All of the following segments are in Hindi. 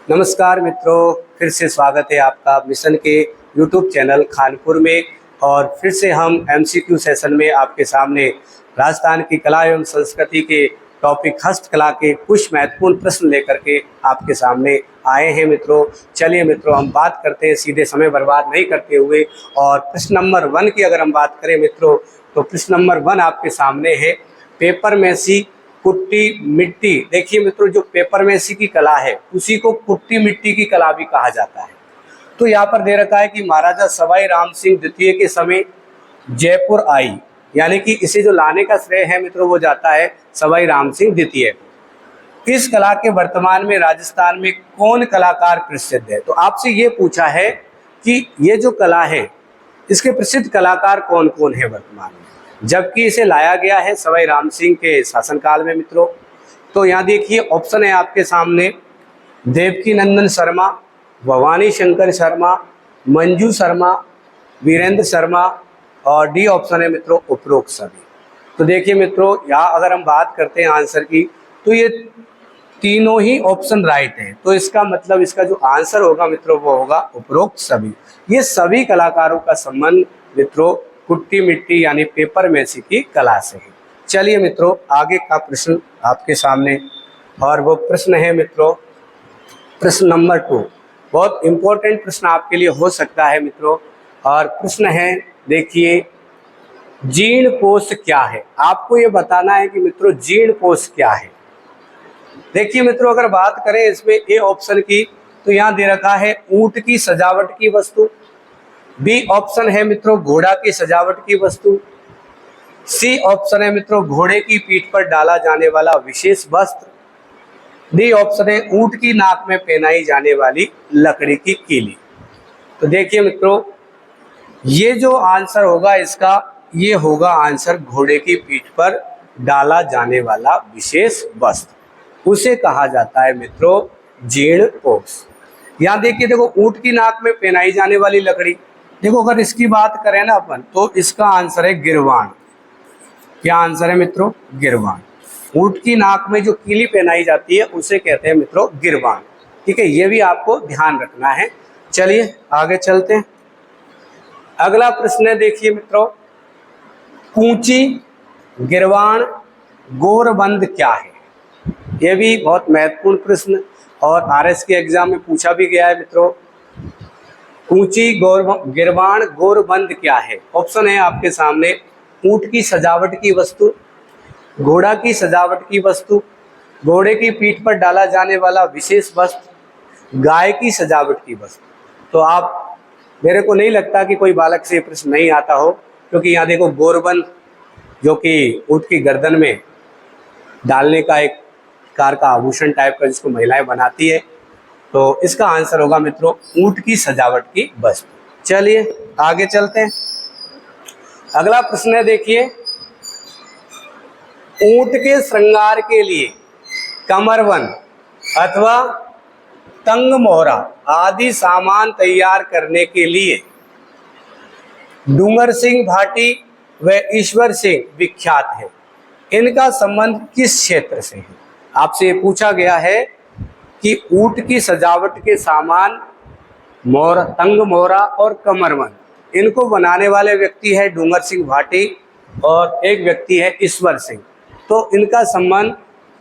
नमस्कार मित्रों, फिर से स्वागत है आपका मिशन के यूट्यूब चैनल खानपुर में। और फिर से हम एमसीक्यू सेशन में आपके सामने राजस्थान की कला एवं संस्कृति के टॉपिक हस्तकला के कुछ महत्वपूर्ण प्रश्न लेकर के आपके सामने आए हैं मित्रों। चलिए मित्रों, हम बात करते हैं सीधे, समय बर्बाद नहीं करते हुए। और प्रश्न नंबर 1 की अगर हम बात करें मित्रों, तो प्रश्न नंबर 1 आपके सामने है, पेपर मैसी कुट्टी मिट्टी। देखिए मित्रों, जो पेपर मैसी की कला है उसी को कुट्टी मिट्टी की कला भी कहा जाता है। तो यहाँ पर दे रखा है कि महाराजा सवाई राम सिंह द्वितीय के समय जयपुर आई, यानी कि इसे जो लाने का श्रेय है मित्रों वो जाता है सवाई राम सिंह द्वितीय को। इस कला के वर्तमान में राजस्थान में कौन कलाकार प्रसिद्ध है? तो आपसे ये पूछा है कि ये जो कला है इसके प्रसिद्ध कलाकार कौन कौन है वर्तमान में, जबकि इसे लाया गया है सवाई राम सिंह के शासनकाल में मित्रों। तो यहाँ देखिए ऑप्शन है आपके सामने, देवकी नंदन शर्मा, भवानी शंकर शर्मा, मंजू शर्मा, वीरेंद्र शर्मा, और डी ऑप्शन है मित्रों उपरोक्त सभी। तो देखिए मित्रों, यहाँ अगर हम बात करते हैं आंसर की, तो ये तीनों ही ऑप्शन राइट है। तो इसका मतलब इसका जो आंसर होगा मित्रों वो होगा उपरोक्त सभी। ये सभी कलाकारों का संबंध मित्रों कुट्टी मिट्टी यानी पेपर मैसी की कला से है। चलिए मित्रों, आगे का प्रश्न आपके सामने, और वो प्रश्न है मित्रों प्रश्न नंबर 2। बहुत इंपॉर्टेंट प्रश्न आपके लिए हो सकता है मित्रों। और प्रश्न है, देखिए, जीर्ण पोष क्या है? आपको ये बताना है कि मित्रों जीर्ण पोष क्या है। देखिए मित्रों, अगर बात करें इसमें ए ऑप्शन की, तो यहाँ दे रखा है ऊंट की सजावट की वस्तु। बी ऑप्शन है मित्रों घोड़ा की सजावट की वस्तु। सी ऑप्शन है मित्रों घोड़े की पीठ पर डाला जाने वाला विशेष वस्त्र। डी ऑप्शन है ऊंट की नाक में पहनाई जाने वाली लकड़ी की कीली। तो देखिए मित्रों, ये जो आंसर होगा इसका, ये होगा आंसर घोड़े की पीठ पर डाला जाने वाला विशेष वस्त्र, उसे कहा जाता है मित्रों जीर्ण पोष। यहाँ देखिए, देखो ऊंट की नाक में पहनाई जाने वाली लकड़ी, देखो अगर इसकी बात करें ना अपन, तो इसका आंसर है गिरवाण। क्या आंसर है मित्रों? गिरवाण। ऊंट की नाक में जो कीली पहनाई जाती है उसे कहते हैं मित्रों गिरवाण। ठीक है, ये भी आपको ध्यान रखना है। चलिए आगे चलते हैं। अगला प्रश्न है, देखिए मित्रों, कूंची, गिरवाण, गोरबंद क्या है? यह भी बहुत महत्वपूर्ण प्रश्न और आरएस के एग्जाम में पूछा भी गया है मित्रों। कूंची, गिरवाण, गोरबंद क्या है? ऑप्शन है आपके सामने, ऊंट की सजावट की वस्तु, घोड़ा की सजावट की वस्तु, घोड़े की पीठ पर डाला जाने वाला विशेष वस्त्र, गाय की सजावट की वस्तु। तो आप, मेरे को नहीं लगता कि कोई बालक से प्रश्न नहीं आता हो, क्योंकि यहाँ देखो गोरबंद जो कि ऊंट की गर्दन में डालने का एक कार का आभूषण टाइप का जिसको महिलाएं बनाती है, तो इसका आंसर होगा मित्रों ऊंट की सजावट की वस्तु। चलिए आगे चलते हैं। अगला प्रश्न है, देखिए, ऊंट के श्रृंगार के लिए कमरबंद अथवा तंग मोहरा आदि सामान तैयार करने के लिए डूंगर सिंह भाटी व ईश्वर सिंह विख्यात है। इनका संबंध किस क्षेत्र से है? आपसे पूछा गया है कि ऊंट की सजावट के सामान मोहरा, तंग मोहरा और कमरबंद, इनको बनाने वाले व्यक्ति है डूंगर सिंह भाटी और एक व्यक्ति है ईश्वर सिंह। तो इनका संबंध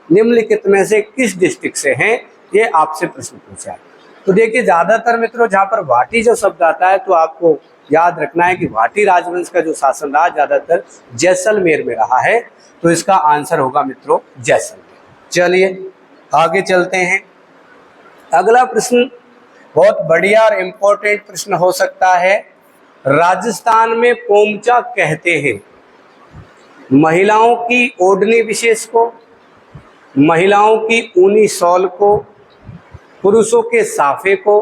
निम्नलिखित में से किस डिस्ट्रिक्ट से है, ये आपसे प्रश्न पूछा है। तो देखिए, ज्यादातर मित्रों जहाँ पर भाटी जो शब्द आता है, तो आपको याद रखना है कि भाटी राजवंश का जो शासन रहा ज्यादातर जैसलमेर में रहा है। तो इसका आंसर होगा मित्रों जैसलमेर। चलिए आगे चलते हैं। अगला प्रश्न बहुत बढ़िया और इम्पोर्टेंट प्रश्न हो सकता है। राजस्थान में पोमचा कहते हैं महिलाओं की ओढ़नी विशेष को, महिलाओं की ऊनी शॉल को, पुरुषों के साफे को,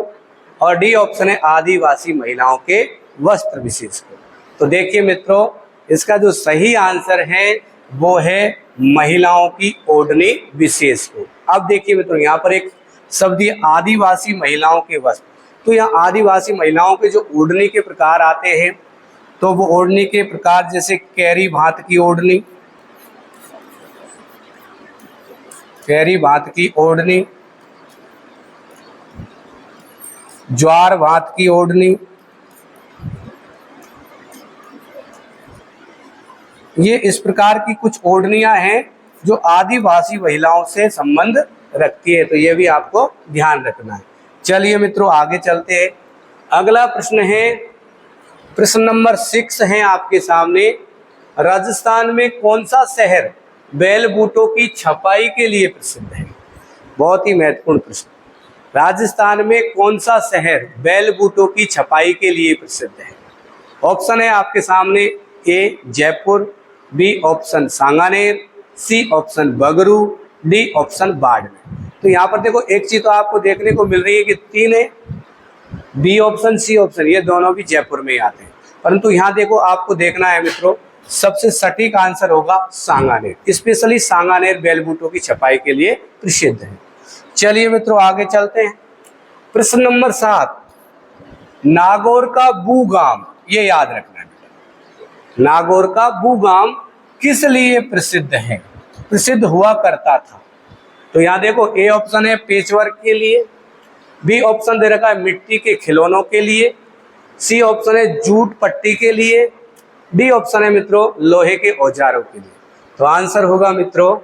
और डी ऑप्शन है आदिवासी महिलाओं के वस्त्र विशेष को। तो देखिए मित्रों, इसका जो सही आंसर है वो है महिलाओं की ओढ़नी विशेष को। अब देखिए मित्रों, यहाँ पर एक शब्द है आदिवासी महिलाओं के वस्त्र। तो यहाँ आदिवासी महिलाओं के जो ओढ़नी के प्रकार आते हैं, तो वो ओढ़नी के प्रकार जैसे कैरी भात की ओढ़नी, फेरी भात की ओढ़नी, ज्वार भात की ओढ़नी, ये इस प्रकार की कुछ ओढ़नियां हैं जो आदिवासी महिलाओं से संबंध रखती है, तो ये भी आपको ध्यान रखना है। चलिए मित्रों आगे चलते हैं। अगला प्रश्न है, प्रश्न नंबर 6 है आपके सामने। राजस्थान में कौन सा शहर बैल बूटों की छपाई के लिए प्रसिद्ध है? बहुत ही महत्वपूर्ण प्रश्न। राजस्थान में कौन सा शहर बैल बूटों की छपाई के लिए प्रसिद्ध है? ऑप्शन है आपके सामने, A Jaipur, B option Sanganer, C option Bagru, D option Barmer. तो यहाँ पर देखो एक चीज तो आपको देखने को मिल रही है कि 3 है, बी ऑप्शन सी ऑप्शन ये दोनों भी जयपुर में ही आते हैं, परंतु यहाँ देखो आपको देखना है मित्रों, सबसे सटीक आंसर होगा सांगानेर। स्पेशली सांगानेर बैल बूटों की छपाई के लिए प्रसिद्ध है। चलिए मित्रों आगे चलते हैं। प्रश्न नंबर 7, नागौर का बूगाम, ये याद रखना है, नागौर का बूगाम किस लिए प्रसिद्ध है, प्रसिद्ध हुआ करता था? तो यहाँ देखो ए ऑप्शन है पेचवर्क के लिए, बी ऑप्शन दे रखा है मिट्टी के खिलौनों के लिए, सी ऑप्शन है जूट पट्टी के लिए, डी ऑप्शन है मित्रों लोहे के औजारों के लिए। तो आंसर होगा मित्रों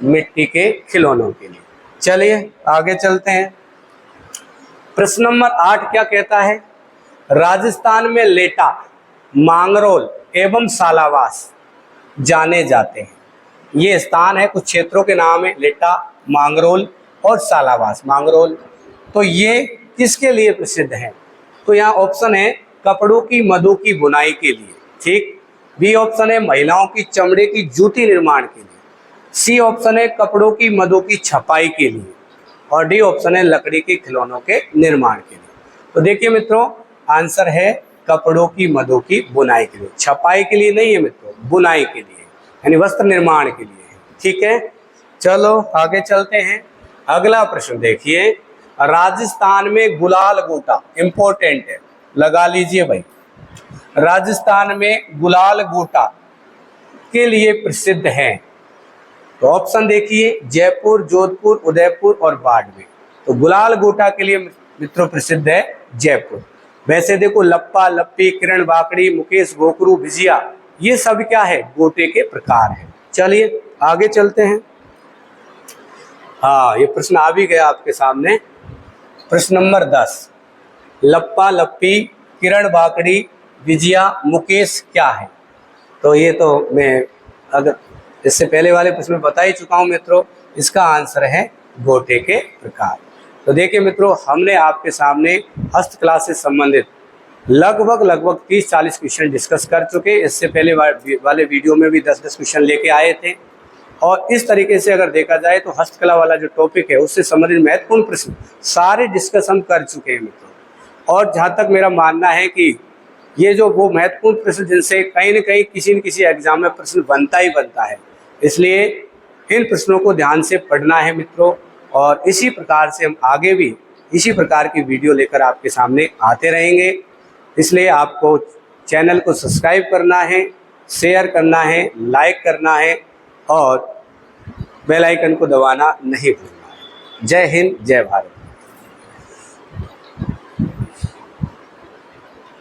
मिट्टी के खिलौनों के लिए। चलिए आगे चलते हैं। प्रश्न नंबर 8 क्या कहता है? राजस्थान में लेटा, मांगरोल एवं सालावास जाने जाते हैं। ये स्थान है, कुछ क्षेत्रों के नाम है, लेटा, मांगरोल और सालावास। मांगरोल तो ये किसके लिए प्रसिद्ध है? तो यहाँ ऑप्शन है कपड़ों की मधु की बुनाई के लिए, ठीक। बी ऑप्शन है महिलाओं की चमड़े की जूती निर्माण के लिए, सी ऑप्शन है कपड़ों की मधु की छपाई के लिए, और डी ऑप्शन है लकड़ी के खिलौनों के निर्माण के लिए। तो देखिए मित्रों आंसर है कपड़ों की मधु की बुनाई के लिए, छपाई के लिए नहीं है मित्रों, बुनाई के लिए, यानी वस्त्र निर्माण के लिए है, ठीक है। चलो आगे चलते हैं। अगला प्रश्न देखिए, राजस्थान में गुलाल गोटा, इंपॉर्टेंट है, लगा लीजिए भाई। राजस्थान में गुलाल गोटा के लिए प्रसिद्ध है, तो ऑप्शन देखिए जयपुर, जोधपुर, उदयपुर और बाड़मेर। तो गुलाल गोटा के लिए मित्रों प्रसिद्ध है जयपुर। वैसे देखो लप्पा, लप्पी, किरण बाकड़ी, मुकेश, गोकरू, भिजिया, ये सब क्या है? गोटे के प्रकार है। चलिए आगे चलते हैं। हाँ ये प्रश्न आ भी गया आपके सामने। प्रश्न नंबर 10, लप्पा, लप्पी, किरण बाकड़ी, भिजिया, मुकेश क्या है? तो ये तो मैं अगर इससे पहले वाले प्रश्न में बता ही चुका हूं मित्रों, इसका आंसर है गोटे के प्रकार। तो देखिए मित्रों हमने आपके सामने हस्तकला से संबंधित लगभग 30-40 क्वेश्चन डिस्कस कर चुके। इससे पहले वाले वीडियो में भी 10-10 क्वेश्चन लेके आए थे, और इस तरीके से अगर देखा जाए तो हस्तकला वाला जो टॉपिक है उससे संबंधित महत्वपूर्ण प्रश्न सारे डिस्कस हम कर चुके हैं मित्रों। और जहाँ तक मेरा मानना है कि ये जो वो महत्वपूर्ण प्रश्न जिनसे कहीं न कहीं किसी न किसी एग्जाम में प्रश्न बनता ही बनता है, इसलिए इन प्रश्नों को ध्यान से पढ़ना है मित्रों। और इसी प्रकार से हम आगे भी इसी प्रकार की वीडियो लेकर आपके सामने आते रहेंगे। इसलिए आपको चैनल को सब्सक्राइब करना है, शेयर करना है, लाइक करना है और बेल आइकन को दबाना नहीं भूलना है। जय हिंद, जय भारत।